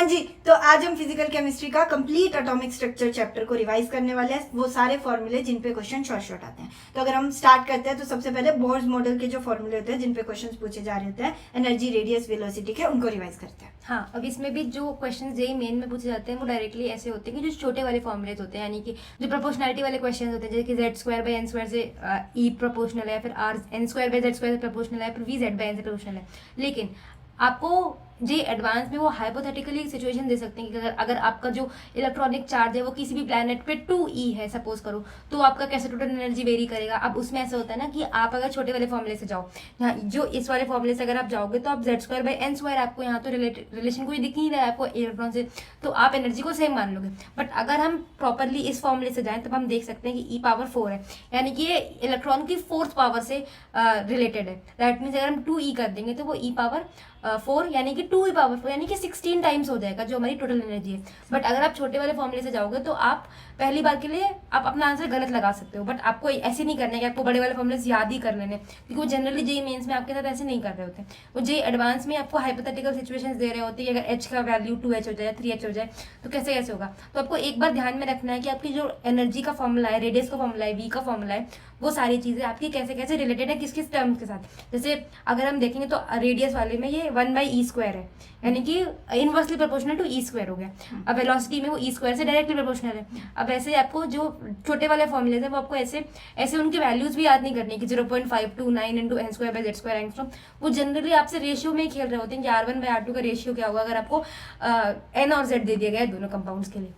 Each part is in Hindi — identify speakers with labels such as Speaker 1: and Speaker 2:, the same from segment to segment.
Speaker 1: जी, तो आज हम फिजिकल केमिस्ट्री का कंप्लीट एटॉमिक स्ट्रक्चर चैप्टर को रिवाइज करने वाले हैं, वो सारे फॉर्मूले जिन पे क्वेश्चन शॉर्ट आते हैं। तो अगर हम स्टार्ट करते हैं तो सबसे पहले बोर्स मॉडल के जो फॉर्मूले होते हैं जिन पे क्वेश्चन पूछे जा रहे होते हैं एनर्जी, रेडियस, वेलोसिटी के, उनको रिवाइज करते हैं।
Speaker 2: हाँ, अब इसमें भी जो क्वेश्चन जेई मेन में पूछे जाते हैं वो डायरेक्टली ऐसे होते हैं कि जो छोटे वाले फॉर्मूलेज होते हैं, यानी कि जो प्रोपोर्शनैलिटी वाले क्वेश्चन होते हैं, जैसे कि Z square by N square से ई प्रोपोर्शनल है, फिर R N square by Z square से प्रोपोर्शनल है, फिर वी जेड बाई एन से प्रोपोर्शनल है। लेकिन आपको जी एडवांस में वो हाइपोथेटिकली एक सिचुएशन दे सकते हैं कि अगर आपका जो इलेक्ट्रॉनिक चार्ज है वो किसी भी प्लैनेट पे 2e है सपोज करो, तो आपका कैसे टोटल एनर्जी वेरी करेगा। अब उसमें ऐसा होता है ना कि आप अगर छोटे वाले फॉर्मूले से जाओ, यहाँ जो इस वाले फॉर्मूले से अगर आप जाओगे तो आप Z square by N square, आपको यहाँ तो रिलेशन कोई दिख नहीं रहा है आपको इलेक्ट्रॉन से, तो आप एनर्जी को सेम मान लोगे। बट अगर हम प्रॉपरली इस फॉर्मूले से जाएं तब हम देख सकते हैं कि e पावर 4 है, यानी कि ये इलेक्ट्रॉन की फोर्थ पावर से रिलेटेड है। दैट मीन्स अगर हम 2e कर देंगे तो वो e पावर 4 यानी कि 2e पावर 4 यानी कि 16 टाइम्स हो जाएगा जो हमारी टोटल एनर्जी है। बट अगर आप छोटे वाले फॉर्मूले से जाओगे तो आप पहली बार के लिए आप अपना आंसर गलत लगा सकते हो, बट आपको ऐसे नहीं करना है कि आपको बड़े वाले फॉर्मूले याद ही कर लेने, क्योंकि वो जनरली जेई मेंस में आपके साथ ऐसे नहीं कर रहे होते। वो जेई एडवांस में आपको हाइपोथेटिकल सिचुएशंस दे रहे होते हैं, अगर h का वैल्यू 2h हो जाए, 3h हो जाए तो कैसे कैसे होगा। तो आपको एक बार ध्यान में रखना है कि आपकी जो एनर्जी का फॉर्मूला है, रेडियस का फॉर्मूला है, वी का फॉर्मूला है, वो सारी चीजें आपकी कैसे कैसे रिलेटेड है किस किस टर्म्स के साथ। जैसे अगर हम देखेंगे तो रेडियस वाले में ये 1/e स्क्वायर है, यानी कि inversely proportional to E square हो गया। अब वेलोसिटी में वो ई स्क्वायर से डायरेक्टली प्रोपोर्शनल है। अब ऐसे आपको जो छोटे वाले फॉर्मूले हैं वो आपको ऐसे ऐसे उनके वैल्यूज भी याद नहीं करनी कि 0.529 into N square by Z square angstrom. वो जनरली आपसे रेशियो में ही खेल रहे होते हैं कि R1 बाई R2 का रेशियो क्या होगा अगर आपको एन और जेड दे दिया गया है दोनों कंपाउंड्स के लिए।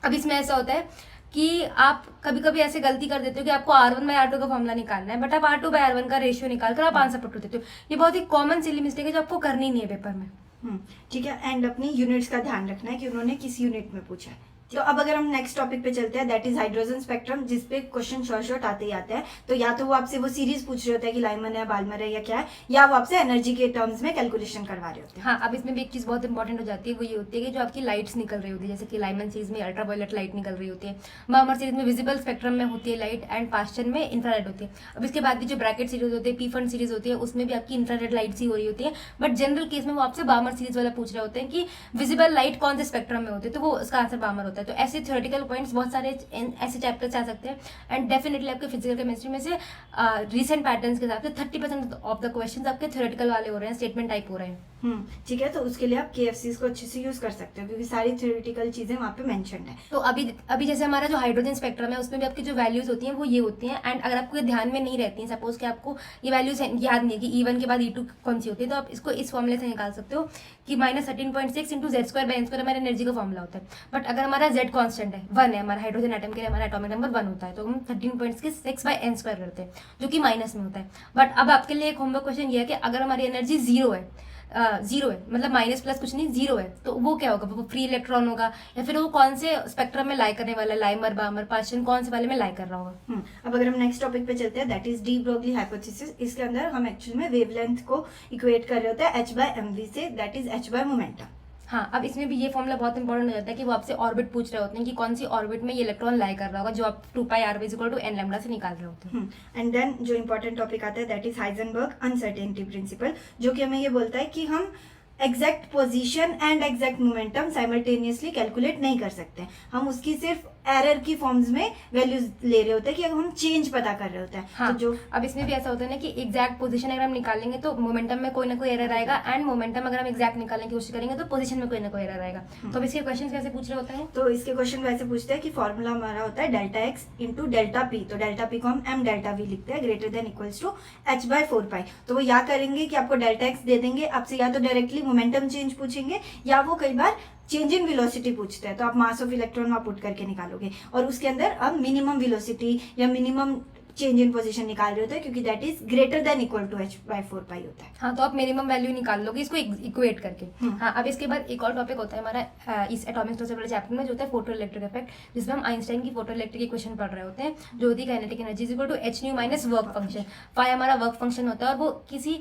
Speaker 2: अब इसमें ऐसा होता है कि आप कभी कभी ऐसे गलती कर देते हो कि आपको R1 बाई R2 का फॉर्मूला निकालना है, बट आप R2 बाई R1 का रेशियो निकालकर आप आंसर पुट देते हो। ये बहुत ही कॉमन सिली मिस्टेक है जो आपको करनी नहीं है पेपर में।
Speaker 1: ठीक है, एंड अपनी यूनिट्स का ध्यान रखना है कि उन्होंने किस यूनिट में पूछा है। तो अब अगर हम नेक्स्ट टॉपिक पे चलते हैं, दैट इज हाइड्रोजन स्पेक्ट्रम, जिसपे क्वेश्चन शॉर्ट आते ही आते हैं। तो या तो वो आपसे वो सीरीज पूछ रहे होते हैं कि लाइमन है, बाल्मर है या क्या है, या वो आपसे एनर्जी के टर्म्स में कैलकुलेशन करवा रहे होते हैं।
Speaker 2: हाँ, अब इसमें भी एक चीज बहुत इंपॉर्टेंट हो जाती है, वो ये होती है कि जो आपकी लाइट्स निकल रही होती है, जैसे कि लाइमन सीरीज में अल्ट्रावायलेट लाइट निकल रही होती है, बामर सीरीज में विजिबल स्पेक्ट्रम में होती है लाइट, एंड पास्चन में इंफ्रारेड होती है। अब इसके बाद भी जो ब्रैकेट सीरीज होती है, पी फंड सीरीज होती है, उसमें भी आपकी इंफ्रारेड लाइट्स ही हो रही होती है। बट जनरल केस में वो आपसे बामर सीरीज वाला पूछ रहे होते हैं कि विजिबल लाइट कौन से स्पेक्ट्रम में होती है, तो वो उसका आंसर बामर होता है। तो ऐसे थ्योरेटिकल पॉइंट्स बहुत सारे ऐसे चैप्टर्स आ सकते हैं, एंड डेफिनेटली आपके फिजिकल केमिस्ट्री में से रीसेंट पैटर्न्स के हिसाब से 30% ऑफ द क्वेश्चंस आपके थ्योरेटिकल वाले हो रहे हैं, स्टेटमेंट टाइप हो रहे हैं।
Speaker 1: ठीक है, तो उसके लिए आप KFCs को अच्छे से यूज कर सकते हो क्योंकि सारी थ्योरेटिकल चीजें वहाँ पे मेंशन्ड है।
Speaker 2: तो अभी जैसे हमारा जो हाइड्रोजन स्पेक्ट्रम है उसमें भी आपकी जो वैल्यूज होती हैं वो ये होती हैं, एंड अगर आपको ये ध्यान में नहीं रहती हैं, सपोज कि आपको ये वैल्यूज याद नहीं है कि E1 के बाद E2 कौन सी होती है, तो आप इसको इस फॉर्मूले से निकाल सकते हो कि -13.6 into Z square by N square हमारे एनर्जी का फॉर्मूला होता है। बट अगर हमारा जेड कॉन्स्टेंट है, 1 है, हमारा हाइड्रोजन एटम के लिए हमारा एटॉमिक नंबर 1 होता है, तो हम 13.6 बाई एन स्क्वायर करते हैं जो कि माइनस में होता है। बट अब आपके लिए एक होमवर्क क्वेश्चन ये है कि अगर हमारी एनर्जी जीरो है, मतलब माइनस प्लस कुछ नहीं, जीरो है, तो वो क्या होगा, वो फ्री इलेक्ट्रॉन होगा, या फिर वो कौन से स्पेक्ट्रम में लाई करने वाला है, लाइमर, बामर, पास्चन, कौन से वाले में लाई कर रहा होगा।
Speaker 1: अब अगर हम नेक्स्ट टॉपिक पे चलते हैं, that is de Broglie hypothesis. इसके अंदर हम एक्चुअली में वेवलेंथ को इक्वेट कर रहे होते हैं h/mv से, that is h by momentum.
Speaker 2: हाँ, अब इसमें भी ये फॉर्मूला बहुत इंपॉर्टेंट हो जाता है कि वो आपसे ऑर्बिट पूछ रहे होते हैं कि कौन सी ऑर्बिट में ये इलेक्ट्रॉन लाई कर रहा होगा, जो आप 2πr equal to n lambda से निकाल रहे होते हैं।
Speaker 1: एंड देन जो इंपॉर्टेंट टॉपिक आता है that is Heisenberg uncertainty principle, जो कि हमें ये बोलता है कि हम exact position and exact momentum simultaneously calculate नहीं कर सकते। हम उसकी सिर्फ एरर की फॉर्म्स में वैल्यूज ले रहे होते हैं कि हम चेंज पता कर रहे होते हैं।
Speaker 2: हाँ,
Speaker 1: तो जो
Speaker 2: अब इसमें भी ऐसा होता है ना कि एग्जैक्ट पोजीशन अगर हम निकालेंगे तो मोमेंटम में कोई ना कोई एरर आएगा, एंड मोमेंटम अगर हम एग्जैक्ट निकालने की कोशिश करेंगे तो पोजीशन में कोई ना कोई एरर आएगा। तो अब इसके क्वेश्चन कैसे पूछ रहे होते हैं,
Speaker 1: तो इसके क्वेश्चन वैसे पूछते हैं कि फॉर्मूला हमारा होता है delta x into delta P. तो डेल्टा पी को हम m डेल्टा v लिखते हैं, greater than equals to h/4π। तो वो या करेंगे कि आपको डेल्टा एक्स दे देंगे, आपसे या तो डायरेक्टली मोमेंटम चेंज पूछेंगे, या वो कई बार चेंज इन वेलोसिटी पूछते हैं, तो आप मास ऑफ इलेक्ट्रॉन वहां पुट करके निकालोगे, और उसके अंदर अब मिनिमम वेलोसिटी या मिनिमम चेंज इन पोजीशन निकाल रहे होते हैं क्योंकि that is greater than equal to h/4π होता है।
Speaker 2: हाँ, तो आप मिनिमम वैल्यू निकाल लोगे इसको इक्वेट करके। हाँ, अब इसके बाद एक और टॉपिक होता है हमारा इस एटॉमिक स्ट्रक्चर वाले चैप्टर में, जो होता है फोटो इलेक्ट्रिक इफेक्ट, जिसमें हम आइंस्टाइन की फोटो इलेक्ट्रिक इक्वेशन पढ़ रहे होते हैं, जो होती है kinetic energy is equal to h minus work function. Phi हमारा वर्क फंक्शन होता है, और वो किसी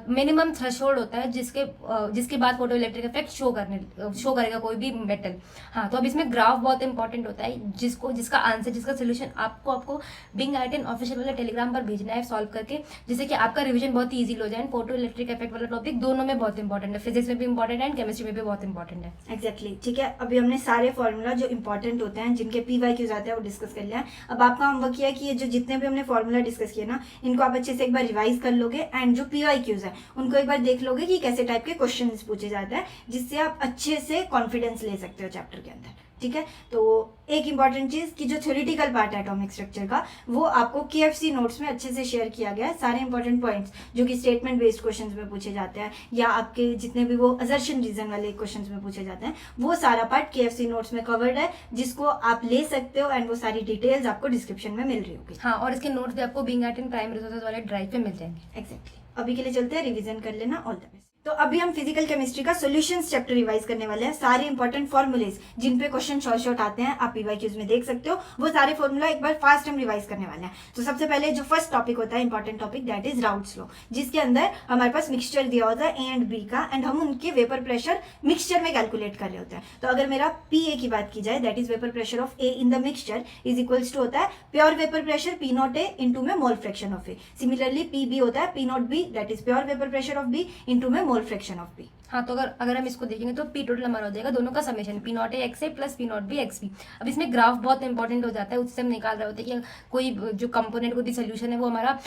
Speaker 2: मिनिमम थ्रेशोल्ड होता है जिसके बाद फोटो इलेक्ट्रिक इफेक्ट शो करेगा कोई भी मेटल। हाँ, तो अब इसमें ग्राफ बहुत इंपॉर्टेंट होता है, जिसका आंसर, जिसका सोल्यूशन आपको बिंग आइटन ऑफिशियल वाले टेलीग्राम पर भेजना है सॉल्व करके, जिससे कि आपका रिवीजन बहुत ईजी हो जाए। फोटो इलेक्ट्रिक इफेक्ट वाला टॉपिक दोनों में बहुत इंपॉर्टेंट है, फिजिक्स में भी इंपॉर्टेंट है एंड केमिस्ट्री में भी बहुत इंपॉर्टेंट है।
Speaker 1: एग्जैक्टली ठीक है। अभी हमने सारे फॉर्मूला जो इंपॉर्टेंट होते हैं, जिनके PYQs आते हैं, वो डिस्कस कर लिया है। अब आपका होमवर्क किया कि ये जो जितने भी हमने फॉर्मूला डिस्कस किए ना, इनको आप अच्छे से एक बार रिवाइज कर लोगे एंड जो PYQs है उनको एक बार देख लोगे कि कैसे टाइप के क्वेश्चन पूछे जाते हैं, जिससे आप अच्छे से कॉन्फिडेंस ले सकते हो चैप्टर के अंदर। ठीक है, तो एक इंपॉर्टेंट चीज कि जो थ्योरेटिकल पार्ट है एटॉमिक स्ट्रक्चर का, वो आपको KFC नोट्स में अच्छे से शेयर किया गया है। सारे इंपॉर्टेंट पॉइंट्स जो कि स्टेटमेंट बेस्ड क्वेश्चंस में पूछे जाते हैं, या आपके जितने भी वो असर्शन रीजन वाले क्वेश्चंस में पूछे जाते हैं, वो सारा पार्ट KFC नोट्स में कवर्ड है, जिसको आप ले सकते हो एंड वो सारी डिटेल्स आपको डिस्क्रिप्शन में मिल रही होगी।
Speaker 2: हाँ, और इसके नोट्स भी आपको बीइंग एट इन प्राइम रिसोर्सेज वाले ड्राइव पे मिल जाएंगे।
Speaker 1: एग्जैक्टली। अभी के लिए चलते हैं, रिवीजन कर लेना। All the best. तो अभी हम फिजिकल केमिस्ट्री का सॉल्यूशंस चैप्टर रिवाइज करने वाले हैं। सारे इंपॉर्टेंट फॉर्मूलेज जिन पे क्वेश्चन शॉर्ट आते हैं, आप PYQs में देख सकते हो, वो सारे फॉर्मूला एक बार फास्ट हम रिवाइज करने वाले हैं। तो सबसे पहले जो फर्स्ट टॉपिक होता है, important topic, that is routes law, जिसके अंदर हमारे पास मिक्सचर दिया होता है A एंड B का, एंड हम उनके वेपर प्रेशर मिक्सचर में कैलकुलेट कर रहे होते हैं। तो अगर मेरा PA की बात की जाए, that is vapour pressure of A in the mixture, is equals to होता है pure vapour pressure P0A into में mole fraction of A। Similarly PB होता है P0B, that is pure vapour pressure of B into में मोल फ्रैक्शन ऑफ B।
Speaker 2: हाँ, तो अगर हम इसको देखेंगे तो P टोटल हमारा हो जाएगा दोनों का summation P0A XA plus P0B XB। अब इसमें ग्राफ बहुत इंपॉर्टेंट हो जाता है, उससे हम निकाल रहे होते हैं कि कोई जो कंपोनेंट, कोई भी सोल्यूशन है वो हमारा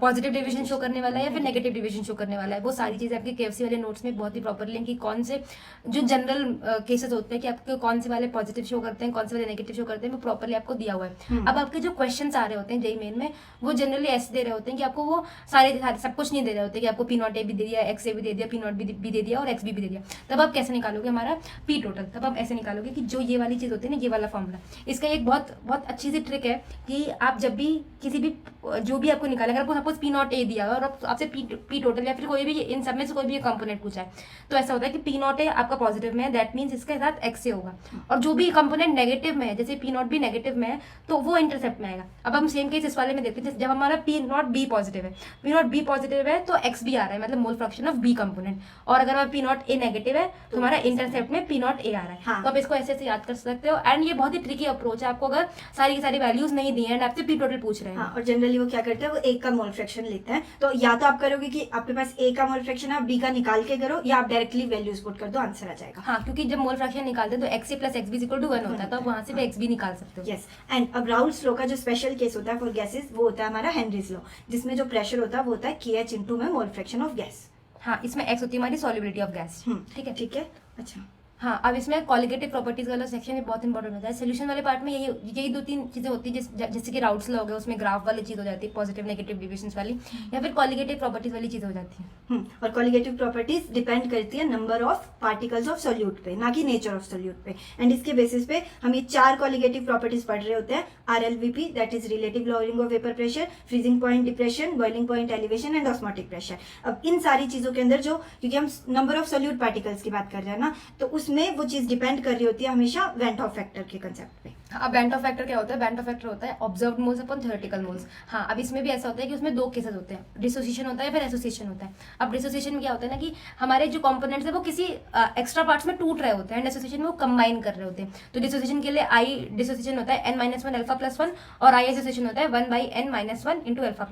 Speaker 2: पॉजिटिव डिविजन शो करने वाला है या फिर नेगेटिव डिविजन शो करने वाला है। वो सारी चीज़ें आपके KFC वाले नोट्स में बहुत ही प्रॉपरली, कि कौन से जो जनरल केसेस होते हैं कि आपके कौन से वाले पॉजिटिव शो करते हैं, कौन से वाले नेगेटिव शो करते हैं, वो प्रॉपरली आपको दिया हुआ है। अब आपके जो क्वेश्चन आ रहे होते हैं JEE मेन में, वो जनरली ऐसे दे रहे होते हैं कि आपको वो सारे सब कुछ नहीं दे रहे होते कि आपको P0A भी दे दिया, XA भी दे दिया, P0B भी दे दिया और XB भी दे दिया। तब आप कैसे निकालोगे हमारा P टोटल? तब आप ऐसे निकालोगे कि जो ये वाली चीज़ होती है ना, ये वाला फॉर्मूला, इसका एक बहुत बहुत अच्छी सी ट्रिक है कि आप जब भी किसी भी जो भी आपको निकालेगा, आपको सपोज P0A दिया और आपसे P टोटल या फिर कोई भी इन सब में से कोई भी कंपोनेंट पूछा है, तो ऐसा होता है कि P0A आपका पॉजिटिव में है, दैट मीन्स इसके साथ XA होगा, और जो भी कंपोनेंट नेगेटिव में है, जैसे P0B नेगेटिव में है, तो वो इंटरसेप्ट में आएगा। अब हम सेम केस इस वाले में देखते हैं, जब हमारा P0B पॉजिटिव है, P0B पॉजिटिव है तो XB आ रहा है, मतलब मोल फ्रैक्शन ऑफ B कंपोनेंट, और अगर हमारा P0A नेगेटिव है तो हमारा इंटरसेप्ट में P0A आ रहा है।
Speaker 1: हाँ।
Speaker 2: तो आप इसको ऐसे याद कर सकते हो, एंड ये बहुत ही ट्रिकी अप्रोच है। आपको अगर सारी की सारी वैल्यूज नहीं दी है एंड आपसे P टोटल पूछ रहे हैं,
Speaker 1: हाँ, और जनरली वो क्या करते हैं, वो A का मोल फ्रैक्शन लेते हैं। तो या तो आप करोगे कि आपके पास A का मोल फ्रैक्शन है, आप B का निकाल के करो, या आप डायरेक्टली वैल्यूज पुट कर दो, आंसर आ जाएगा।
Speaker 2: हाँ, क्योंकि जब मोल फ्रैक्शन निकालते हैं तो XA plus XB equal to 1 होता है, तो आप वहां से भी XB निकाल सकते हो।
Speaker 1: यस। एंड अब राउल्स लॉ का जो स्पेशल केस होता है फॉर गैसेस, वो होता है हमारा हेनरीज लॉ, जिसमें जो प्रेशर होता है वो होता है KH इंटू में मोल फ्रैक्शन ऑफ गैस।
Speaker 2: हाँ, इसमें X होती है हमारी सॉल्युबिलिटी ऑफ गैस। ठीक है,
Speaker 1: ठीक है। अच्छा,
Speaker 2: हाँ, अब इसमें क्वालिटेटिव प्रॉपर्टीज वाला सेक्शन बहुत इंपॉर्टेंट होता है। सोल्यूशन वाले पार्ट में यही दो तीन चीजें होती है, जैसे कि राउट्स लॉ हो गया, उसमें ग्राफ वाली चीज हो जाती है, पॉजिटिव नेगेटिव डिविजन्स वाली, या फिर क्वालिटेटिव प्रॉपर्टीज वाली चीज हो जाती है।
Speaker 1: और क्वालिटेटिव प्रॉपर्टीज डिपेंड करती है number of particles of solute पे, ना कि नेचर ऑफ सॉल्यूट पे। एंड इसके बेसिस पे हम ये 4 क्वालिटेटिव प्रॉपर्टीज पढ़ रहे होते हैं। RLVP, that is relative lowering of vapour pressure, freezing point depression, boiling point elevation and osmotic pressure. अब इन सारी चीजों के अंदर जो, क्योंकि हम नंबर ऑफ सॉल्यूट पार्टिकल्स की बात कर रहे हैं ना, तो उसमें वो चीज डिपेंड कर रही होती है हमेशा वेंट ऑफ फैक्टर के कंसेप्ट पे।
Speaker 2: अब बेंट ऑफ फैक्टर क्या होता है? बेंट ऑफ फैक्टर होता है observed moles upon theoretical moles. हाँ, अब इसमें भी ऐसा होता है कि उसमें 2 केसेस होते हैं, डिसोसिएशन होता है, फिर एसोसिएशन होता है। अब डिसोसिएशन में क्या होता है ना कि हमारे जो कंपोनेंट्स है वो किसी एक्स्ट्रा पार्ट्स में टूट रहे होते हैं, एंड एसोसिएशन में वो कंबाइन कर रहे होते हैं। तो डिसोसिएशन के लिए आई डिसोसिएशन होता है n-1 अल्फा प्लस 1, और आई एसोसिएशन होता है 1/n-1 इंटू अल्फा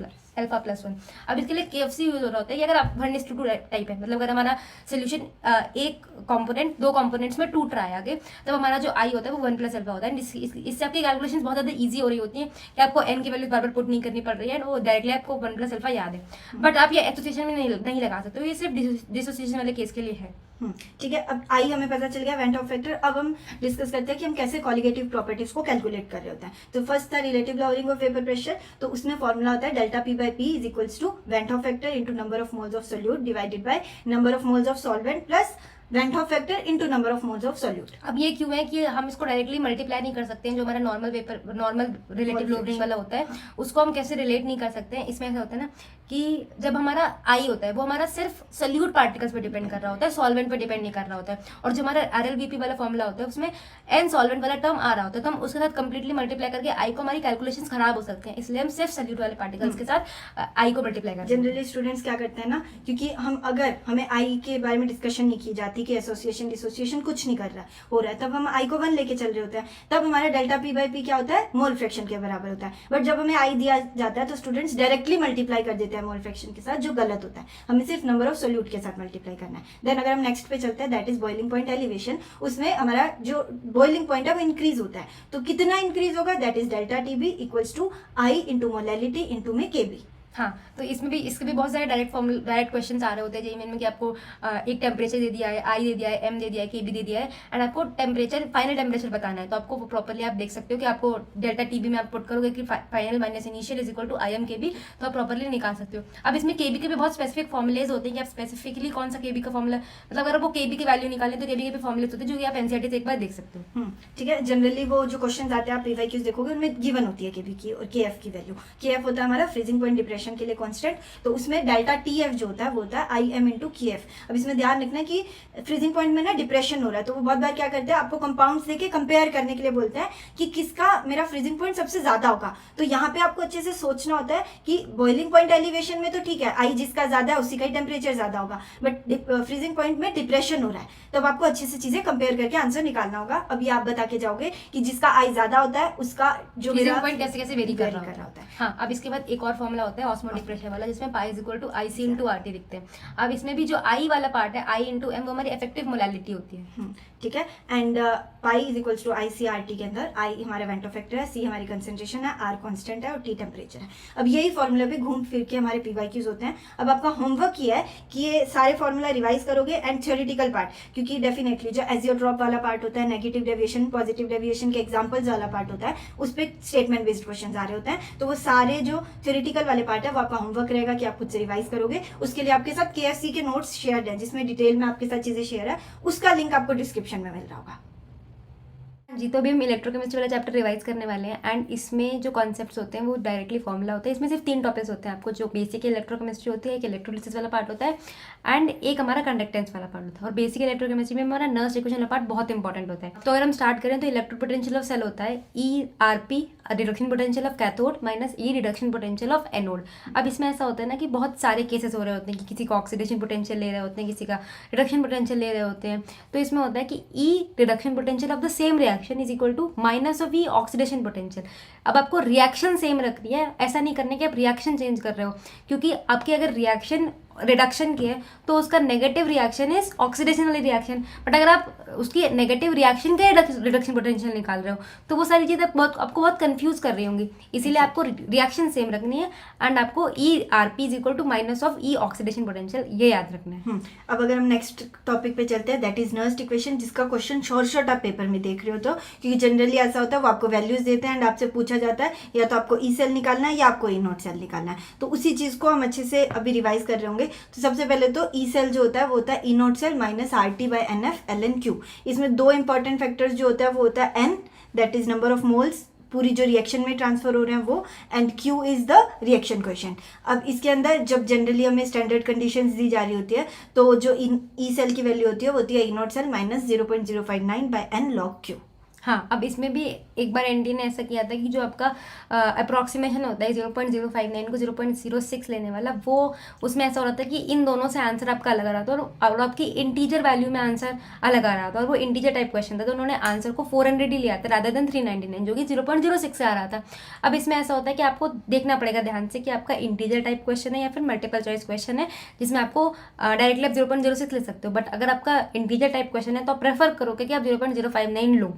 Speaker 2: प्लस 1। अब इसके लिए KFC यूज हो रहा होता है कि अगर आप 1:2 टाइप है, मतलब अगर हमारा सोल्यूशन एक कंपोनेंट 2 कंपोनेंट्स में टूट रहा है आगे, तब हमारा जो आई होता है वो 1 प्लस अल्फा होता है। इससे आपकी कैलकुलेशन बहुत ज़्यादा ईजी हो रही होती है कि आपको n की वैल्यू बार बार पुट नहीं करनी पड़ रही है, वो डायरेक्टली आपको 1 प्लस अल्फा याद है। बट आप ये एसोसिएशन में नहीं लगा सकते हो, ये सिर्फ डिसोसिएशन वाले केस के लिए है।
Speaker 1: ठीक है। अब आई हमें पता चल गया वेंट ऑफ फैक्टर। अब हम डिस्कस करते हैं कि हम कैसे क्वालिटेटिव प्रॉपर्टीज को कैलकुलेट कर रहे होते हैं। तो फर्स्ट था relative lowering of vapour pressure. तो उसमें फॉर्मूला होता है delta P by P is equals to van't of factor into number of moles of solute divided by number of moles of solvent plus van't of factor into number of moles of solute.
Speaker 2: अब ये क्यों है कि हम इसको डायरेक्टली मल्टीप्लाई नहीं कर सकते हैं, जो हमारा नॉर्मल रिलेटिव लॉवरिंग वाला होता है उसको हम कैसे रिलेट नहीं कर सकते हैं। इसमें ऐसा होता है ना कि जब हमारा आई होता है वो हमारा सिर्फ सोल्यूट पार्टिकल्स पे डिपेंड कर रहा होता है, सॉल्वेंट पे डिपेंड नहीं कर रहा होता है। और जो हमारा RLVP वाला फॉर्मूला होता है उसमें n सॉल्वेंट वाला टर्म आ रहा होता है, तो हम उसके साथ कंप्लीटली मल्टीप्लाई करके आई को, हमारी कैलकुलेशंस खराब हो सकते हैं, इसलिए हम सिर्फ सोल्यूट वाले पार्टिकल्स के साथ आई को मल्टीप्लाई करते हैं।
Speaker 1: जनरली स्टूडेंट्स क्या करते हैं ना, क्योंकि हमें आई के बारे में डिस्कशन नहीं की जाती बात ही कि एसोसिएशन डिसोसिएशन कुछ नहीं कर रहा हो रहा है, तब हम आई को 1 लेके चल रहे होते हैं, तब हमारा डेल्टा पी बाई पी क्या होता है, मोल फ्रैक्शन के बराबर होता है। बट जब हमें आई दिया जाता है तो स्टूडेंट्स डायरेक्टली मल्टीप्लाई कर देते हैं मोल फ्रैक्शन के साथ, जो गलत होता है। हमें सिर्फ नंबर ऑफ सोल्यूट के साथ मल्टीप्लाई करना है। देन अगर हम नेक्स्ट पे चलते हैं, that is boiling point elevation. उसमें हमारा जो बॉइलिंग पॉइंट है वो इंक्रीज होता है, तो कितना इंक्रीज होगा, that is delta T B equals to I into molality into M K B.
Speaker 2: हाँ, तो इसमें भी इसके भी बहुत सारे डायरेक्ट क्वेश्चंस आ रहे होते हैं जेईई मेन में कि आपको एक टेम्परेचर दे दिया है, आई दे दिया है, एम दे दिया है, के बी दे दिया है, एंड आपको टेम्परेचर फाइनल टेम्परेचर बताना है। तो आपको प्रॉपरली आप देख सकते हो कि आपको डेल्टा टी बी में आप पुट करोगे कि final minus initial is equal to I M K B, तो आप प्रॉपरली निकाल सकते हो। अब इसमें के बी के भी बहुत स्पेसिफिक फॉर्मुलेज होते हैं कि आप स्पेसिफिकली कौन सा के बी का फॉर्मुला, मतलब अगर वो के बी की वैल्यू निकालें तो के बी के भी फॉर्मुलेज होते हैं जो कि आप एनसीईआरटी से एक बार देख सकते हो।
Speaker 1: ठीक है, जनरली वो जो क्वेश्चन आते हैं आप पीवाईक्यूज देखोगे उनमें गिवन होती है के बी की और के एफ की वैल्यू। के एफ होता है हमारा फ्रीजिंग पॉइंट डिप्रेशन के लिए कांस्टेंट, तो उसमें डेल्टा टी एफ जो होता है वो होता है आई एम इंटू के एफ। अब इसमें ध्यान रखना है कि फ्रीजिंग पॉइंट में ना डिप्रेशन हो रहा है, तो वो बहुत बार क्या करते हैं, आपको कंपाउंड्स देके कंपेयर करने के लिए बोलते हैं कि किसका मेरा फ्रीजिंग पॉइंट सबसे ज्यादा होगा। तो यहाँ पे आपको अच्छे से सोचना होता है कि बॉइलिंग पॉइंट एलिवेशन में तो ठीक है, आई जिसका ज्यादा है उसी का ही टेम्परेचर ज्यादा होगा, बट फ्रीजिंग पॉइंट में डिप्रेशन हो रहा है, तो अब आपको अच्छे से चीजें कंपेयर करके आंसर निकालना होगा। अभी आप बता के जाओगे कि जिसका आई ज्यादा होता है उसका जो
Speaker 2: फ्रीजिंग पॉइंट कैसे कैसे वेरी कर रहा
Speaker 1: होता है।
Speaker 2: हाँ, अब इसके बाद एक और फॉर्मुला होता है ऑस्मोटिक प्रेशर वाला, जिसमें pi is equal to I C into R T लिखते हैं। अब इसमें भी जो आई वाला पार्ट है, आई इंटू एम, वो हमारी इफेक्टिव मोलैलिटी होती है।
Speaker 1: ठीक है, and pi is equals to I C R T के अंदर आई हमारा वेंटोफैक्टर है, सी हमारी कंसेंट्रेशन है, आर कांस्टेंट है और टी टेम्परेचर है। अब यही फॉर्मूला पे घूम फिर के हमारे पीवाईक्यूज होते हैं। अब आपका होमवर्क ये है कि ये सारे फॉर्मूला रिवाइज करोगे एंड थ्योरेटिकल पार्ट, क्योंकि डेफिनेटली जो एजियोट्रॉप वाला पार्ट होता है, नेगेटिव डेविएशन पॉजिटिव डेविएशन के एग्जांपल्स वाला पार्ट होता है, उस पर स्टेटमेंट बेस्ड क्वेश्चन आ रहे होते हैं, तो वो सारे जो थ्योरेटिकल वाले पार्ट है वो आपका होमवर्क रहेगा कि आप खुद से रिवाइज करोगे। उसके लिए आपके साथ केएफसी के नोट्स शेयर है जिसमें डिटेल में आपके साथ चीजें शेयर है, उसका लिंक आपको डिस्क्रिप्शन में मिल रहा होगा।
Speaker 2: जी, तो अभी हम इलेक्ट्रोकेमिस्ट्री वाला चैप्टर रिवाइज करने वाले हैं, एंड इसमें जो कॉन्सेप्ट्स होते हैं वो डायरेक्टली फॉर्मूला होता है। इसमें सिर्फ 3 टॉपिक्स होते हैं आपको, जो बेसिक इलेक्ट्रोकेमिस्ट्री होती है, एक इलेक्ट्रोलिसिस वाला पार्ट होता है एंड एक हमारा कंडक्टेंस वाला पार्ट होता है। और बेसिक इलेक्ट्रोकेमिस्ट्री में हमारा नर्स इक्वेशन वाला पार्ट बहुत इंपॉर्टेंट होता है। तो अगर हम स्टार्ट करें तो इलेक्ट्रो पोटेंशियल ऑफ सेल होता है ई R P, reduction potential of cathode minus E reduction potential of anode. अब इसमें ऐसा होता है ना कि बहुत सारे केसेस हो रहे होते हैं कि किसी का ऑक्सीडेशन पोटेंशियल ले रहे होते हैं, किसी का रिडक्शन पोटेंशियल ले रहे होते हैं। तो इसमें होता है कि E reduction potential of the same reaction is equal to minus of E oxidation potential. अब आपको रिएक्शन सेम रखनी है, ऐसा नहीं करने कि आप रिएक्शन चेंज कर रहे हो, क्योंकि आपकी अगर रिएक्शन रिडक्शन की है तो उसका नेगेटिव रिएक्शन इज ऑक्सीडेशन वाली रिएक्शन, बट अगर आप उसकी नेगेटिव रिएक्शन का रिडक्शन पोटेंशियल निकाल रहे हो तो वो सारी चीज़ें आपको बहुत कंफ्यूज कर रही होंगी। इसीलिए आपको रिएक्शन सेम रखनी है एंड आपको E R P is equal to minus of E oxidation potential, ये याद रखना है।
Speaker 1: अब अगर हम नेक्स्ट टॉपिक पे चलते हैं, दैट इज नर्स्ट इक्वेशन, जिसका क्वेश्चन शॉर्ट आप पेपर में देख रहे हो, तो क्योंकि जनरली ऐसा होता है वो आपको वैल्यूज देते हैं एंड आपसे पूछा जाता है या तो आपको ई सेल निकालना है या आपको ई नॉट सेल निकालना है, तो उसी चीज को हम अच्छे से अभी रिवाइज कर रहे होंगे। तो सबसे पहले तो ई सेल जो होता है वो होता है E not cell minus R T by N F L N Q. इसमें 2 इंपॉर्टेंट फैक्टर्स जो होता है वो होता है N, that is number of moles पूरी जो रिएक्शन में ट्रांसफर हो रहे हैं वो, and Q is the reaction coefficient. अब इसके अंदर जब जनरली हमें स्टैंडर्ड कंडीशंस दी जा रही होती है तो जो ई सेल की वैल्यू होती है वो होती है E not cell minus 0.059 by n log Q.
Speaker 2: हाँ, अब इसमें भी एक बार एनडी ने ऐसा किया था कि जो आपका अप्रॉक्सीमेशन होता है 0.059 को 0.06 लेने वाला, वो उसमें ऐसा हो रहा था कि इन दोनों से आंसर आपका अलग आ रहा था और आपकी इंटीजर वैल्यू में आंसर अलग आ रहा था, और वो इंटीजर टाइप क्वेश्चन था, तो उन्होंने आंसर को 400 ही लिया था रादर देन 399, जो कि 0.06 से आ रहा था। अब इसमें ऐसा होता है कि आपको देखना पड़ेगा ध्यान से कि आपका इंटीजर टाइप क्वेश्चन है या फिर मल्टीपल चॉइस क्वेश्चन है, जिसमें आपको डायरेक्टली आप 0.06 ले सकते हो, बट अगर आपका इंटीजर टाइप क्वेश्चन है तो आप प्रेफर करोगे कि आप 0.059 लो।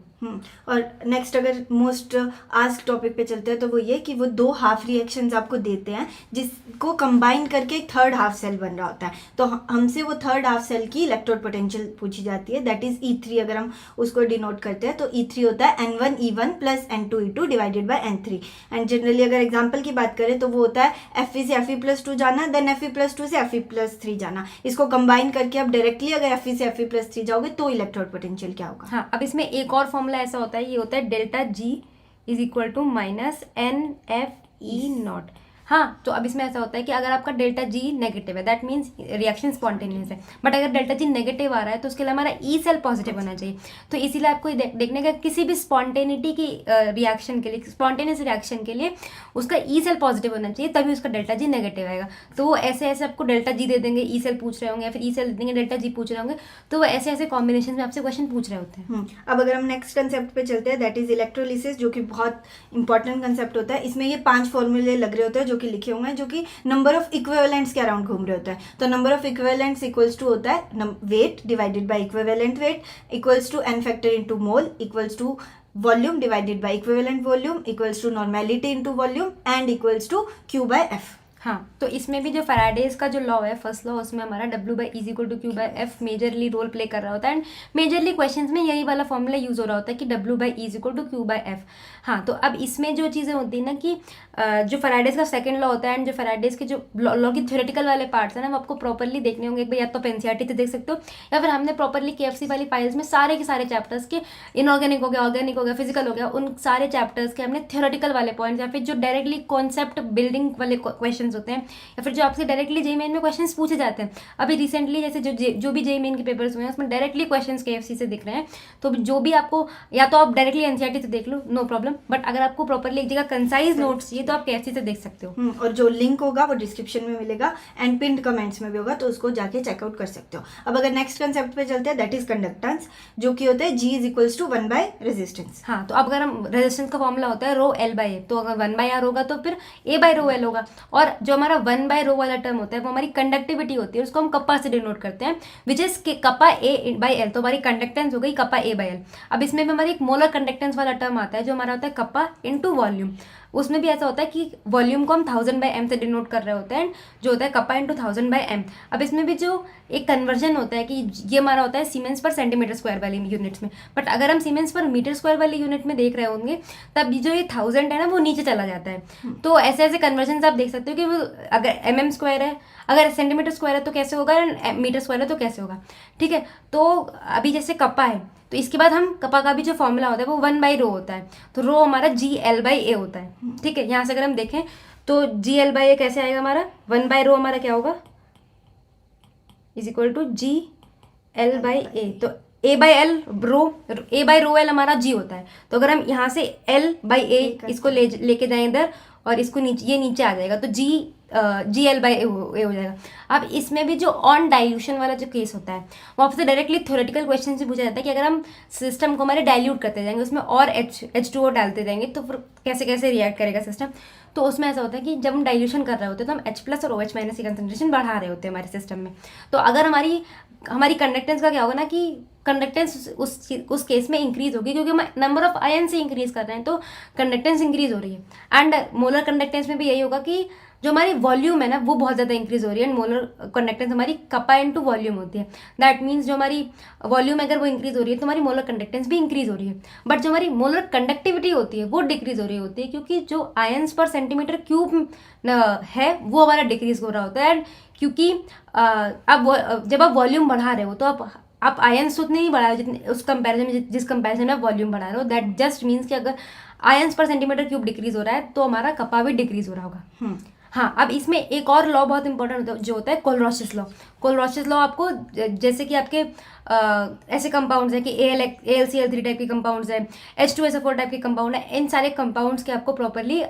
Speaker 1: और नेक्स्ट अगर मोस्ट आस्क टॉपिक पे चलते हैं तो वो ये कि वो 2 हाफ रिएक्शंस आपको देते हैं जिसको कंबाइन करके एक थर्ड हाफ सेल बन रहा होता है, तो हमसे वो थर्ड हाफ सेल की इलेक्ट्रोड पोटेंशियल पूछी जाती है, दैट इज E3। अगर हम उसको डिनोट करते हैं तो E3 होता है N1E1 plus N2E2 divided by N3। And generally अगर एग्जाम्पल की बात करें तो वो होता है Fe से Fe+2 जाना, देन Fe+2 से Fe+3 जाना। इसको कंबाइन करके आप डायरेक्टली अगर Fe से Fe+3 जाओगे तो इलेक्ट्रोड पोटेंशियल क्या होगा।
Speaker 2: हाँ, अब इसमें एक और फॉर्मूला ऐसा होता है, ये होता है delta G is equal to minus N F E naught. हाँ, तो अब इसमें ऐसा होता है कि अगर आपका डेल्टा जी नेगेटिव है, दैट मीन्स रिएक्शन स्पॉन्टेनियस है, बट अगर डेल्टा जी नेगेटिव आ रहा है तो उसके लिए हमारा ई सेल पॉजिटिव होना चाहिए। तो इसीलिए आपको देखने का किसी भी स्पॉन्टेनिटी की रिएक्शन के लिए, स्पॉन्टेनियस रिएक्शन के लिए उसका ई सेल पॉजिटिव होना चाहिए, तभी उसका डेल्टा जी नेगेटिव आएगा। तो वो ऐसे ऐसे आपको डेल्टा जी दे देंगे, ई सेल पूछ रहे होंगे, या फिर ई सेल दे देंगे, डेल्टा जी पूछ रहे होंगे, तो वो ऐसे ऐसे कॉम्बिनेशन में आपसे क्वेश्चन पूछ रहे होते हैं।
Speaker 1: अब अगर हम नेक्स्ट कंसेप्ट पे चलते हैं, दैट इज इलेक्ट्रोलिसिस, जो कि बहुत इंपॉर्टेंट कंसेप्ट होता है। इसमें ये 5 फॉर्मूले लग रहे होते हैं जो कि लिखे हुए हैं, जो कि नंबर ऑफ इक्विवेलेंट्स के अराउंड घूम रहे होते हैं। तो number of equivalents equals to होता है weight divided by equivalent weight equals to n factor into mole equals to volume divided by equivalent volume equals to normality into volume and equals to Q by F।
Speaker 2: हाँ, तो इसमें भी जो फैराडेज का जो लॉ है, फर्स्ट लॉ, उसमें हमारा W/E=Q/F मेजरली रोल प्ले कर रहा होता है, एंड मेजरली क्वेश्चंस में यही वाला फॉर्मूला यूज हो रहा होता है कि W/E=Q/F। हाँ, तो अब इसमें जो चीज़ें होती है ना कि जो फैराडेज का सेकंड लॉ होता है एंड जो फैराडेज के जो लॉ की थ्योरेटिकल वाले पार्ट्स हैं ना, वो आपको प्रॉपरली देखने होंगे। एक बार या तो NCERT से देख सकते हो, या फिर हमने प्रॉपरली KFC वाली फाइल्स में सारे के सारे चैप्टर्स के, इनऑर्गेनिक हो गया, ऑर्गेनिक हो गया, फिजिकल हो गया, उन सारे चैप्टर्स के हमने थ्योरेटिकल वाले पॉइंट्स या फिर जो डायरेक्टली कॉन्सेप्ट बिल्डिंग वाले क्वेश्चन होते हैं, या फिर जो आपसे डायरेक्टली JEE मेन में क्वेश्चंस पूछे जाते हैं। अभी रिसेंटली जैसे जो भी JEE मेन के पेपर्स हुए हैं उसमें डायरेक्टली क्वेश्चंस KFC से दिख रहे हैं। तो जो भी आपको, या तो आप डायरेक्टली NCERT से देख लो, नो प्रॉब्लम, बट अगर आपको प्रॉपरली एक जगह कंसाइज नोट्स चाहिए तो आप KFC से देख सकते हो।
Speaker 1: और जो लिंक होगा वो डिस्क्रिप्शन में मिलेगा एंड पिन्ड कमेंट्स में भी होगा, तो उसको जाके चेकआउट कर सकते हो। अब अगर नेक्स्ट कंसेप्ट पे चलते हैं, दैट इज कंडक्टेंस, जो कि होता है G is one by resistance.
Speaker 2: हाँ, तो अब अगर हम रेजिस्टेंस का फॉर्मूला होता है ρL/A, तो अगर 1/R होगा तो फिर A/ρL होगा, और जो हमारा 1/ρ वाला टर्म होता है वो हमारी कंडक्टिविटी होती है, उसको हम कप्पा से डिनोट करते हैं, विच इज कप्पा A/L। तो हमारी कंडक्टेंस हो गई कप्पा A/L। अब इसमें भी हमारी एक मोलर कंडक्टेंस वाला टर्म आता है जो हमारा होता है कप्पा इनटू वॉल्यूम। उसमें भी ऐसा होता है कि वॉल्यूम को हम 1000/m से डिनोट कर रहे होते हैं, जो होता है कप्पा इंटू 1000/m। अब इसमें भी जो एक कन्वर्जन होता है कि ये हमारा होता है सीमेंस पर सेंटीमीटर स्क्वायर वाली यूनिट्स में, बट अगर हम सीमेंस पर मीटर स्क्वायर वाली यूनिट में देख रहे होंगे तब जो ये 1000 है ना वो नीचे चला जाता है। तो ऐसे ऐसे कन्वर्जन आप देख सकते हो कि वो अगर mm स्क्वायर है, अगर सेंटीमीटर स्क्वायर है तो कैसे होगा, मीटर स्क्वायर है तो कैसे होगा, ठीक है। तो अभी जैसे कप्पा है, तो इसके बाद हम कप्पा का भी जो फॉर्मूला होता है वो 1/ρ होता है, तो ρ हमारा GL/A होता है, ठीक है। यहाँ से अगर हम देखें तो GL/A कैसे आएगा, हमारा 1/ρ हमारा क्या होगा, इज इक्वल टू GL/A। तो A/ρL हमारा G होता है, तो अगर हम यहाँ से L/A इसको लेके जाएं इधर और इसको नीचे, ये नीचे आ जाएगा, तो GL/A हो जाएगा। अब इसमें भी जो ऑन डाइल्यूशन वाला जो केस होता है वो आपसे डायरेक्टली थ्योरेटिकल क्वेश्चन से पूछा जाता है कि अगर हम सिस्टम को हमारे डाइल्यूट करते जाएंगे, उसमें और H2O डालते जाएंगे तो फिर कैसे कैसे रिएक्ट करेगा सिस्टम। तो उसमें ऐसा होता है कि जब हम डाइल्यूशन कर रहे होते हैं तो हम H+ और OH- की कंसंट्रेशन बढ़ा रहे होते हैं हमारे सिस्टम में। तो अगर हमारी कंडक्टेंस का क्या होगा ना कि कंडक्टेंस उस केस में इंक्रीज होगी, क्योंकि हम नंबर ऑफ आयन से इंक्रीज कर रहे हैं तो कंडक्टेंस इंक्रीज हो रही है। एंड मोलर कंडक्टेंस में भी यही होगा कि जो हमारी वॉल्यूम है ना वो बहुत ज़्यादा इंक्रीज हो रही है, एंड मोलर कंडक्टेंस हमारी कप्पा इनटू वॉल्यूम होती है। दैट मीन्स जो हमारी वॉल्यूम अगर वो इंक्रीज हो रही है तो हमारी मोलर कंडक्टेंस भी इंक्रीज हो रही है, बट जो हमारी मोलर कंडक्टिविटी होती है वो डिक्रीज हो रही होती है, क्योंकि जो आयंस पर सेंटीमीटर क्यूब है वो हमारा डिक्रीज हो रहा होता है। एंड क्योंकि अब जब आप वॉल्यूम बढ़ा रहे हो तो आप आयंस उतने नहीं बढ़ा रहे जितने उस कंपैरिजन में, जिस कंपैरिजन में आप वॉल्यूम बढ़ा रहे हो। दैट जस्ट मीन्स कि अगर आयंस पर सेंटीमीटर क्यूब डिक्रीज हो रहा है तो हमारा कप्पा भी डिक्रीज हो रहा होगा। हाँ, अब इसमें एक और लॉ बहुत इंपॉर्टेंट जो होता है कोलरॉसिस लॉ। कोलरॉसिस लॉ आपको जैसे कि आपके ऐसे कंपाउंड्स हैं कि AlCl3 टाइप के कंपाउंड्स हैं, H2SO4 टाइप के कंपाउंड है, इन सारे कंपाउंड्स के आपको प्रॉपरली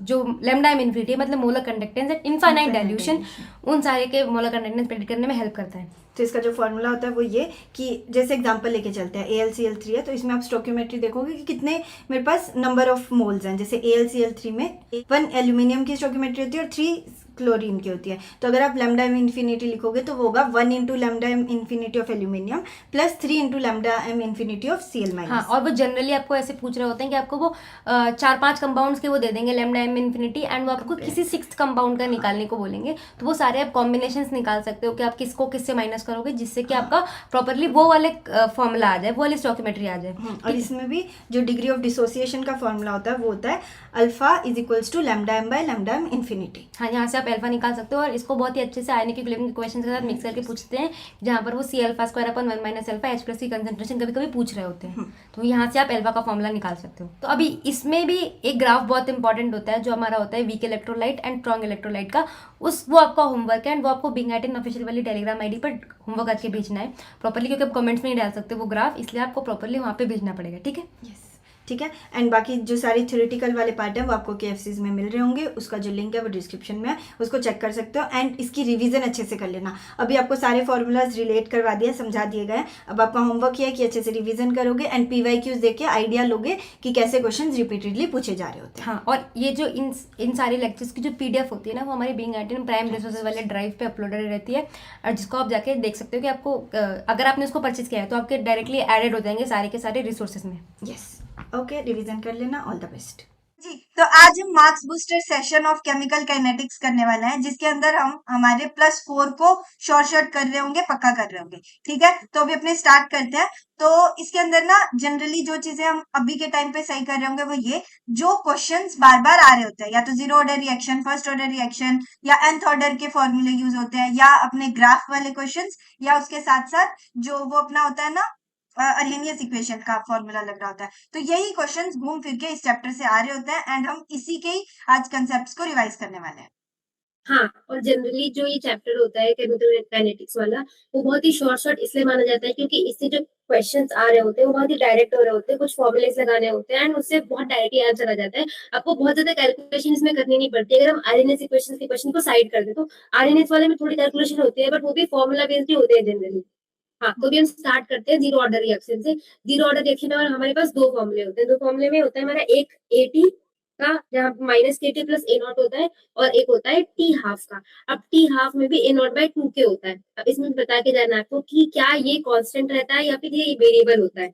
Speaker 2: जो लैम्डा इन्फिनिटी मतलब molar conductance and infinite dilution, उन सारे के मोलर कंडक्टेंस प्रेडिक्ट करने में हेल्प करता है।
Speaker 1: तो इसका जो फॉर्मूला होता है वो ये कि जैसे एग्जांपल लेके चलते हैं, AlCl3 है तो इसमें आप स्टोइकियोमेट्री देखोगे कि कितने मेरे पास नंबर ऑफ मोल्स हैं। जैसे AlCl3 में 1 एल्यूमिनियम की स्टोइकियोमेट्री होती है और 3 क्लोरीन की होती है। तो अगर आप लैम्डा एम इन्फिनिटी लिखोगे तो वो होगा 1 into lambda M infinity of aluminium plus 3 into lambda M infinity of Cl minus.
Speaker 2: हाँ, और वो जनरली आपको ऐसे पूछ रहे होते हैं कि आपको वो 4-5 कंपाउंड्स के वो दे देंगे लैम्डा एम इन्फिनिटी, एंड वो आपको किसी 6th कंपाउंड का निकालने को बोलेंगे। तो वो सारे आप कॉम्बिनेशंस निकाल सकते हो कि आप किसको किससे माइनस करोगे जिससे कि आपका प्रॉपरली वो वाले फॉर्मूला आ जाए, वो वाली स्टोइकियोमेट्री आ जाए।
Speaker 1: और इसमें भी जो डिग्री ऑफ डिसोसिएशन का फॉर्मूला होता है वो होता है alpha is equals to lambda M by lambda M infinity.
Speaker 2: हाँ, यहाँ से आप अल्फा निकाल सकते हो। और इसको बहुत ही अच्छे से आयनिक इक्विलिब्रियम के क्वेश्चन के साथ मिक्स करके पूछते हैं, जहाँ पर वो C alpha square upon 1 minus alpha H plus की कंसेंट्रेशन कभी कभी पूछ रहे होते हैं, तो यहाँ से आप अल्फा का फॉर्मूला निकाल सकते हो। तो अभी इसमें भी एक ग्राफ बहुत इंपॉर्टेंट होता है जो हमारा होता है weak electrolyte and strong electrolyte का, वो आपका होमवर्क है एंड वो आपको बिंग एट इन ऑफिशियल वाली टेलीग्राम आईडी पर होमवर्क करके भेजना है प्रॉपर्ली, क्योंकि आप कमेंट्स में नहीं डाल सकते वो ग्राफ, इसलिए आपको प्रॉपर्ली वहाँ पे भेजना पड़ेगा, ठीक है।
Speaker 1: यस, ठीक है। एंड बाकी जो सारी थ्योरेटिकल वाले पार्ट है वो आपको KFCs में मिल रहे होंगे, उसका जो लिंक है वो डिस्क्रिप्शन में है, उसको चेक कर सकते हो। एंड इसकी रिवीजन अच्छे से कर लेना। अभी आपको सारे फॉर्मूलाज रिलेट करवा दिया, समझा दिए गए। अब आपका होमवर्क ये है कि अच्छे से रिवीजन करोगे एंड PYQs देख के आइडिया लोगे कि कैसे क्वेश्चन रिपीटेडली पूछे जा रहे होते हैं।
Speaker 2: हाँ, और ये जो इन सारे लेक्चर्स की जो PDF होती है ना, वो हमारी बिंग एट इन प्राइम रिसोर्सेज वाले ड्राइव पे अपलोडेड रहती है, और जिसको आप जाके देख सकते हो कि आपको अगर आपने उसको परचेज किया है तो आपके डायरेक्टली एडेड हो जाएंगे सारे के सारे रिसोर्सेज में।
Speaker 1: यस, ओके, रिवीजन कर लेना। ऑल द बेस्ट जी। तो आज हम marks booster session of chemical kinetics करने वाले हैं, जिसके अंदर हम हमारे +4 को शॉर्ट कर रहे होंगे, पक्का कर रहे होंगे, ठीक है। तो अभी अपने स्टार्ट करते हैं। तो इसके अंदर ना जनरली जो चीजें हम अभी के टाइम पे सही कर रहे होंगे वो ये, जो क्वेश्चंस बार बार आ रहे होते हैं, या तो zero order reaction, first order reaction, या nth ऑर्डर के फॉर्मूले यूज होते हैं, या अपने ग्राफ वाले क्वेश्चंस, या उसके साथ साथ जो वो अपना होता है ना अर्हेनियस इक्वेशन का फॉर्मूला लग रहा होता है। तो यही क्वेश्चंस घूम फिर के इस चैप्टर से आ रहे होते हैं एंड हम इसी के ही आज कंसेप्ट्स को रिवाइज करने वाले हैं।
Speaker 3: हाँ, और जनरली जो ये चैप्टर होता है केमिकल काइनेटिक्स वाला, वो बहुत ही शॉर्ट इसलिए माना जाता है क्योंकि इससे जो क्वेश्चंस आ रहे होते हैं वो बहुत ही डायरेक्ट हो रहे होते हैं, कुछ फॉर्मुलेस लगाने होते हैं एंड उससे बहुत डायरेक्टली आंसर आ जाता है। आपको बहुत ज्यादा कैलकुलेशन इसमें करनी नहीं पड़ती। अगर हम आरएनएस इक्वेशन के क्वेश्चन को साइड कर दे तो आरएनएस वाले में थोड़ी कैलकुलेशन होती है, बट वो भी फॉर्मुला बेस्ड ही होते हैं जनरली। हाँ, तो भी हम स्टार्ट करते हैं जीरो ऑर्डर रिएक्शन से। जीरो ऑर्डर रिएक्शन में हमारे पास दो फॉर्मुले होते हैं। दो फॉर्मुले में होता है हमारा एक एटी का, जहाँ minus KT plus A not होता है, और एक होता है टी हाफ का। अब टी हाफ में भी ए नॉट बाई 2K होता है। अब इसमें बता के जाना है आपको कि क्या ये कांस्टेंट रहता है या फिर ये वेरिएबल होता है।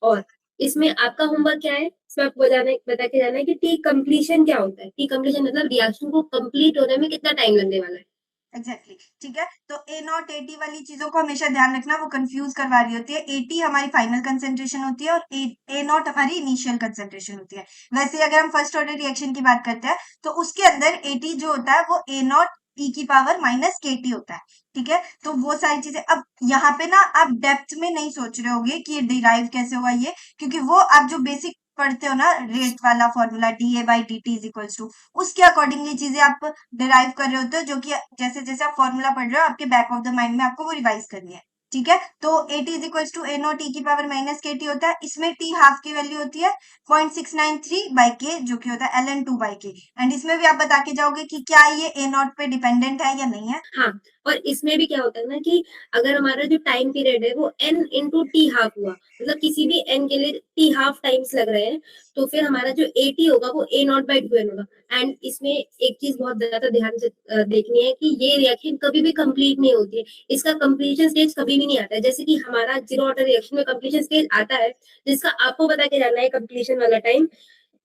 Speaker 3: और इसमें आपका होमवर्क क्या है, इसमें आपको बता के जाना है कि टी कंप्लीशन क्या होता है। टी कंप्लीशन मतलब रिएक्शन को कंप्लीट होने में कितना टाइम लगने वाला है।
Speaker 1: एग्जैक्टली ठीक है। तो ए नॉट एटी वाली चीजों को हमेशा ध्यान रखना, वो कंफ्यूज करवा रही होती है। एटी हमारी फाइनल कंसेंट्रेशन होती है और ए नॉट हमारी इनिशियल कंसेंट्रेशन होती है। वैसे अगर हम फर्स्ट ऑर्डर रिएक्शन की बात करते हैं तो उसके अंदर एटी जो होता है वो ए नॉट ई की पावर माइनस KT होता है, ठीक है। तो वो सारी चीजें अब यहाँ पे ना आप डेप्थ में नहीं सोच रहे होगे कि ये डिराइव कैसे हुआ ये, क्योंकि वो आप जो बेसिक पढ़ते हो ना, रेट वाला formula DA/dt is equals to, उसके अकॉर्डिंगली चीजें आप डिराइव कर रहे होते हो, जो कि जैसे जैसे आप फॉर्मूला पढ़ रहे हो आपके बैक ऑफ द माइंड में आपको वो रिवाइज करनी है, ठीक है। तो AT is equals to A not E की पावर माइनस KT होता है। इसमें T हाफ की वैल्यू होती है 0.693/K, जो कि होता है ln2/K। एंड इसमें भी आप बता के जाओगे कि क्या ये ए नॉट पे डिपेंडेंट है या नहीं है।
Speaker 3: हाँ, और इसमें भी क्या होता है ना कि अगर हमारा जो टाइम पीरियड है वो n इंटू टी हाफ हुआ, मतलब किसी भी n के लिए टी हाफ टाइम्स लग रहे हैं, तो फिर हमारा जो AT होगा वो A नॉट बाई 2n होगा। एंड इसमें एक चीज बहुत ज्यादा ध्यान से देखनी है कि ये रिएक्शन कभी भी कंप्लीट नहीं होती है। इसका कंप्लीशन स्टेज कभी भी नहीं आता है। जैसे कि हमारा जीरो ऑर्डर रिएक्शन में कंप्लीशन स्टेज आता है, जिसका आपको बता के जाना है कंप्लीशन वाला टाइम।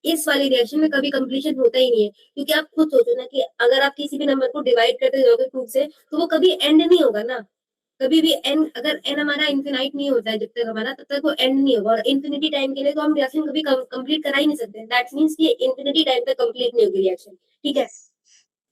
Speaker 3: इस वाली रिएक्शन में कभी कंप्लीशन होता ही नहीं है, क्योंकि आप खुद सोचो ना कि अगर आप किसी भी नंबर को डिवाइड करते जाओगे 2 से, तो वो कभी एंड नहीं होगा ना। कभी भी एन, अगर एन हमारा इन्फिनाइट नहीं होता है जब तक हमारा, तब तक वो एंड नहीं होगा। और इन्फिनिटी टाइम के लिए तो हम रिएक्शन कभी कंप्लीट करा ही नहीं सकते। दैट मींस कि इन्फिनिटी टाइम तक कंप्लीट नहीं होगी रिएक्शन, ठीक है।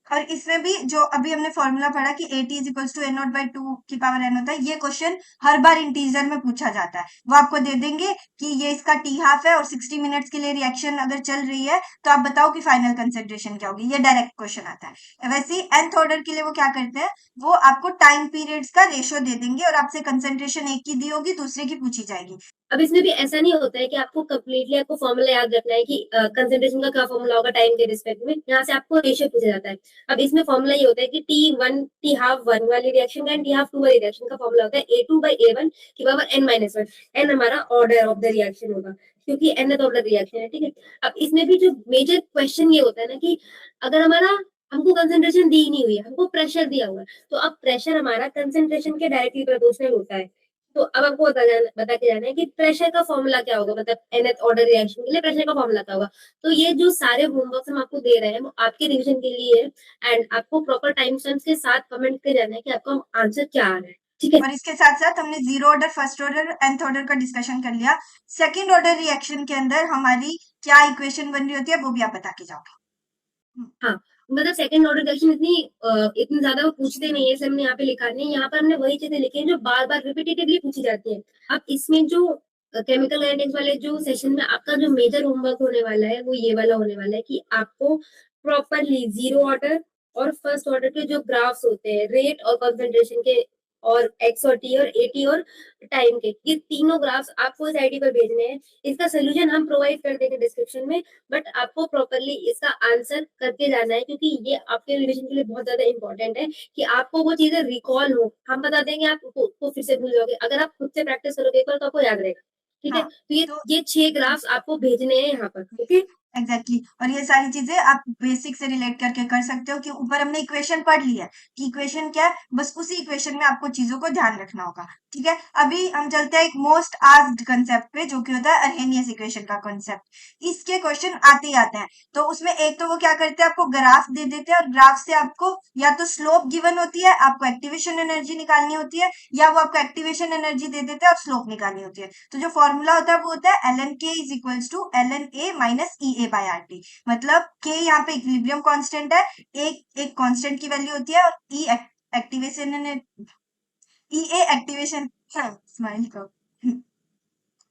Speaker 1: और इसमें भी जो अभी हमने फॉर्मूला पढ़ा कि AT is equals to A naught by 2 की पावर n होता है, ये क्वेश्चन हर बार इंटीजर में पूछा जाता है। वो आपको दे देंगे कि ये इसका T हाफ है और 60 मिनट्स के लिए रिएक्शन अगर चल रही है तो आप बताओ कि फाइनल कंसेंट्रेशन क्या होगी। ये डायरेक्ट क्वेश्चन आता है। वैसे ही nth ऑर्डर के लिए वो क्या करते हैं, वो आपको टाइम पीरियड्स का रेशियो दे देंगे और आपसे कंसेंट्रेशन एक की दी होगी, दूसरे की पूछी जाएगी।
Speaker 3: अब इसमें भी ऐसा नहीं होता है कि आपको कंप्लीटली आपको फॉर्मूला याद रखना है कि कंसेंट्रेशन का क्या फॉर्मूला होगा टाइम के रिस्पेक्ट में। यहाँ से आपको रेशियो पूछा जाता है। अब इसमें फॉर्मूला ये होता है कि T1 T हाफ 1 वाली रिएक्शन का एंड T हाफ 2 वाली रिएक्शन का फॉर्मूला होता है A2/A1 की पावर n-1। n हमारा ऑर्डर ऑफ द रिएक्शन होगा, क्योंकि nth ऑर्डर रिएक्शन है, ठीक है। अब इसमें भी जो मेजर क्वेश्चन ये होता है ना कि अगर हमारा हमको कंसेंट्रेशन दी नहीं हुई है, हमको प्रेशर दिया हुआ है, तो अब प्रेशर हमारा कंसेंट्रेशन के डायरेक्टली प्रोपोर्शनल होता है। तो अब आपको बता के जाना है कि प्रेशर का फॉर्मूला क्या होगा, मतलब nth ऑर्डर रिएक्शन के लिए प्रेशर का फॉर्मूला क्या होगा। तो ये जो सारे होमवर्क हम आपको दे रहे हैं वो आपके रिवीजन के लिए है, एंड आपको प्रॉपर टाइम स्टैम्प्स के साथ कमेंट के जाना है कि आपका आंसर क्या आ रहा है, ठीक है।
Speaker 1: और इसके साथ साथ हमने zero order, first order, nth order का डिस्कशन कर लिया। सेकंड ऑर्डर रिएक्शन के अंदर हमारी क्या इक्वेशन बन रही होती है वो भी आप बता के जाओगे।
Speaker 3: हाँ, मतलब सेकंड ऑर्डर रिएक्शन इतनी ज्यादा वो पूछते नहीं है, इसलिए हमने यहाँ पे लिखा नहीं है। यहाँ पर हमने वही चीजें लिखी है जो बार बार रिपीटेटिवली पूछी जाती है। अब इसमें जो केमिकल काइनेटिक्स वाले जो सेशन में आपका जो मेजर होमवर्क होने वाला है वो ये वाला होने वाला है कि आपको प्रॉपरली जीरो ऑर्डर और फर्स्ट ऑर्डर के जो ग्राफ्स होते हैं रेट और कंसंट्रेशन के और एक्स और टी और एटी और टाइम के, ये तीनों ग्राफ्स आपको इस आईडी पर भेजने हैं। इसका सोल्यूशन हम प्रोवाइड कर देंगे डिस्क्रिप्शन में, बट आपको प्रॉपरली इसका आंसर करके जाना है क्योंकि ये आपके रिविजन के लिए बहुत ज्यादा इंपॉर्टेंट है कि आपको वो चीजें रिकॉल हो। हम बता देंगे आप उसको फिर से भूल जाओगे, अगर आप खुद से प्रैक्टिस करोगे एक बार तो आपको याद रहेगा। ठीक है,
Speaker 1: हाँ,
Speaker 3: तो ये
Speaker 1: तो
Speaker 3: ये 6 ग्राफ्स आपको भेजने हैं यहाँ पर। ओके,
Speaker 1: एग्जैक्टली और ये सारी चीजें आप बेसिक से रिलेट करके कर सकते हो कि ऊपर हमने इक्वेशन पढ़ ली है कि इक्वेशन क्या है, बस उसी इक्वेशन में आपको चीजों को ध्यान रखना होगा। ठीक है, अभी हम चलते हैं एक मोस्ट आस्क्ड कंसेप्ट पे जो कि होता है अर्हेनियस इक्वेशन का कंसेप्ट। इसके क्वेश्चन आते ही आते हैं। तो उसमें एक तो वो क्या करते हैं, आपको ग्राफ दे देते हैं और ग्राफ से आपको या तो स्लोप गिवन होती है, आपको एक्टिवेशन एनर्जी निकालनी होती है, या वो आपको एक्टिवेशन एनर्जी दे देते हैं और स्लोप निकालनी होती है। तो जो फॉर्मूला होता है वो होता है L N K is equals to L N A minus E A by R T. मतलब के यहाँ पे इक्विलिब्रियम कांस्टेंट है, एक कांस्टेंट की वैल्यू होती है, और ई एक्टिवेशन ई ए एक्टिवेशन स्माइल को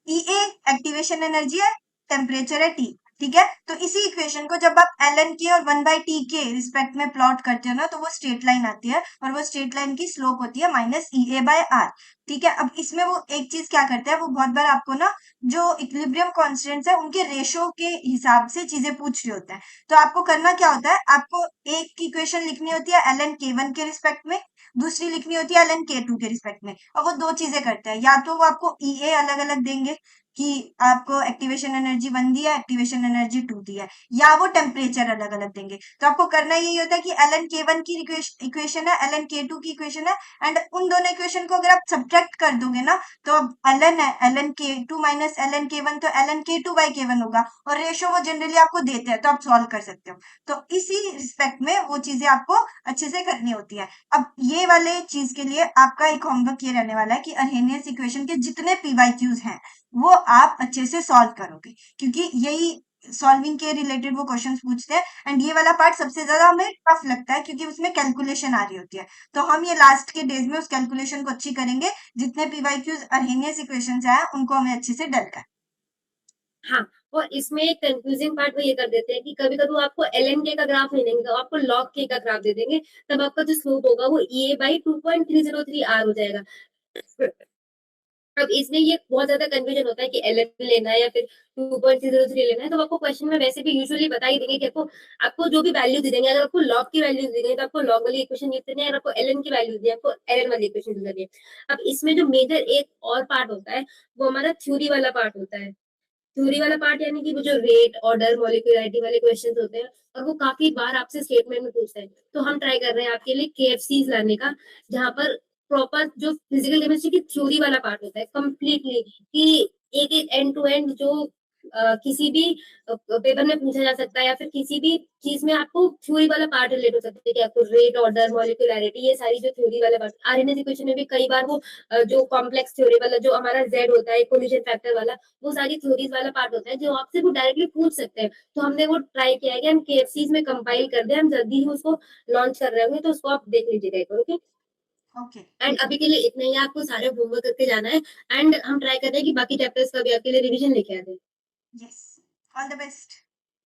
Speaker 1: ई ए एक्टिवेशन एनर्जी है, टेम्परेचर है टी। ठीक है, तो इसी इक्वेशन को जब आप एल एन के और 1/t के रिस्पेक्ट में प्लॉट करते हो ना, तो वो स्ट्रेट लाइन आती है और वो स्ट्रेट लाइन की स्लोप होती है minus E A by R. ठीक है, अब इसमें वो एक चीज क्या करते हैं, वो बहुत बार आपको ना जो इक्विलिब्रियम कॉन्स्टेंट्स है उनके रेशो के हिसाब से चीजें पूछ रहे होते हैं। तो आपको करना क्या होता है, आपको एक की इक्वेशन लिखनी होती है एल एन के वन के रिस्पेक्ट में, दूसरी लिखनी होती है एल एन के टू के रिस्पेक्ट में। और वो दो चीजें करते हैं, या तो वो आपको ई ए अलग अलग देंगे कि आपको एक्टिवेशन एनर्जी 1 दी है, एक्टिवेशन एनर्जी 2 दी है, या वो टेम्परेचर अलग अलग देंगे। तो आपको करना यही होता है कि एल एन के वन की इक्वेशन है, एल एन के टू की इक्वेशन है, एंड उन दोनों इक्वेशन को अगर आप सब्ट्रैक्ट कर दोगे ना, तो एल एन है एल एन के टू माइनस एल एन के वन, तो एल एन के टू बाई के वन होगा, और रेशो वो जनरली आपको देते हैं तो आप सॉल्व कर सकते हो। तो इसी रिस्पेक्ट में वो चीजें आपको अच्छे से करनी होती है। अब ये वाले चीज के लिए आपका एक होमवर्क ये रहने वाला है कि अर्हेनियस इक्वेशन के जितने पीवाईक्यूज हैं वो आप अच्छे से सॉल्व करोगे, क्योंकि यही सॉल्विंग के रिलेटेड वो क्वेश्चंस पूछते हैं। एंड ये वाला पार्ट सबसे ज्यादा हमें टफ लगता है क्योंकि उसमें कैलकुलेशन आ रही होती है। तो हम ये लास्ट के डेज में उस कैलकुलेशन को अच्छी करेंगे, जितने पीवाईक्यूज अर्हेनियस इक्वेशन आए उनको हमें अच्छे से डल कर।
Speaker 3: हाँ, और इसमें एक कंफ्यूजिंग पार्ट वो ये कर देते हैं कि कभी कभी वो आपको एल एन के का ग्राफ नहीं देंगे, तो आपको लॉग के का ग्राफ दे देंगे, तब आपका जो स्लोप होगा वो ई ए बाई 2.303 आर हो जाएगा। अब इसमें ये बहुत ज्यादा कंफ्यूजन होता है कि एल एन लेना है या फिर 2.303 लेना है, तो आपको क्वेश्चन में वैसे भी यूजुअली बता ही देंगे कि आपको जो भी वैल्यू दे देंगे। अगर आपको लॉग की वैल्यू दे देंगे तो आपको लॉग वाली इक्वेशन यूज करनी है, अगर आपको एल एन की वैल्यू दी है आपको एल एन वाली इक्वेशन यूज करनी है। अब इसमें जो मेजर एक और पार्ट होता है वो हमारा थ्योरी वाला पार्ट होता है। थ्योरी वाला पार्ट यानी कि वो जो रेट ऑर्डर मॉलिक्यूलरिटी वाले क्वेश्चंस होते हैं, और वो काफी बार आपसे स्टेटमेंट में पूछते हैं। तो हम ट्राई कर रहे हैं आपके लिए केएफसीज लाने का, जहां पर प्रॉपर जो फिजिकल केमिस्ट्री की थ्योरी वाला पार्ट होता है कंप्लीटली, कि एक एक एंड टू एंड जो किसी भी पेपर में पूछा जा सकता है या फिर किसी भी चीज में आपको थ्योरी वाला पार्ट रिलेट हो सकता है कि आपको रेट ऑर्डर मॉलिक्यूलरिटी ये सारी जो थ्योरी वाला पार्ट आरएनएस इक्वेशन में भी कई बार वो जो कॉम्प्लेक्स थ्योरी वाला जो हमारा जेड होता है कोलिजन फैक्टर वाला, वो सारी थ्योरीज वाला पार्ट होता है जो आपसे वो डायरेक्टली पूछ सकते हैं। तो हमने वो ट्राई किया है कि हम केएफसीज में कंपाइल कर दें, हम जल्दी ही उसको लॉन्च कर रहे होंगे, तो उसको आप देख लीजिएगा एक बार। ओके,
Speaker 1: ओके,
Speaker 3: एंड अभी के लिए इतना ही, आपको सारे होमवर्क करके जाना है, एंड हम ट्राई कर रहे हैं कि बाकी चैप्टर्स का भी आपके लिए रिविजन लेके आते हैं।
Speaker 1: Yes, all the best.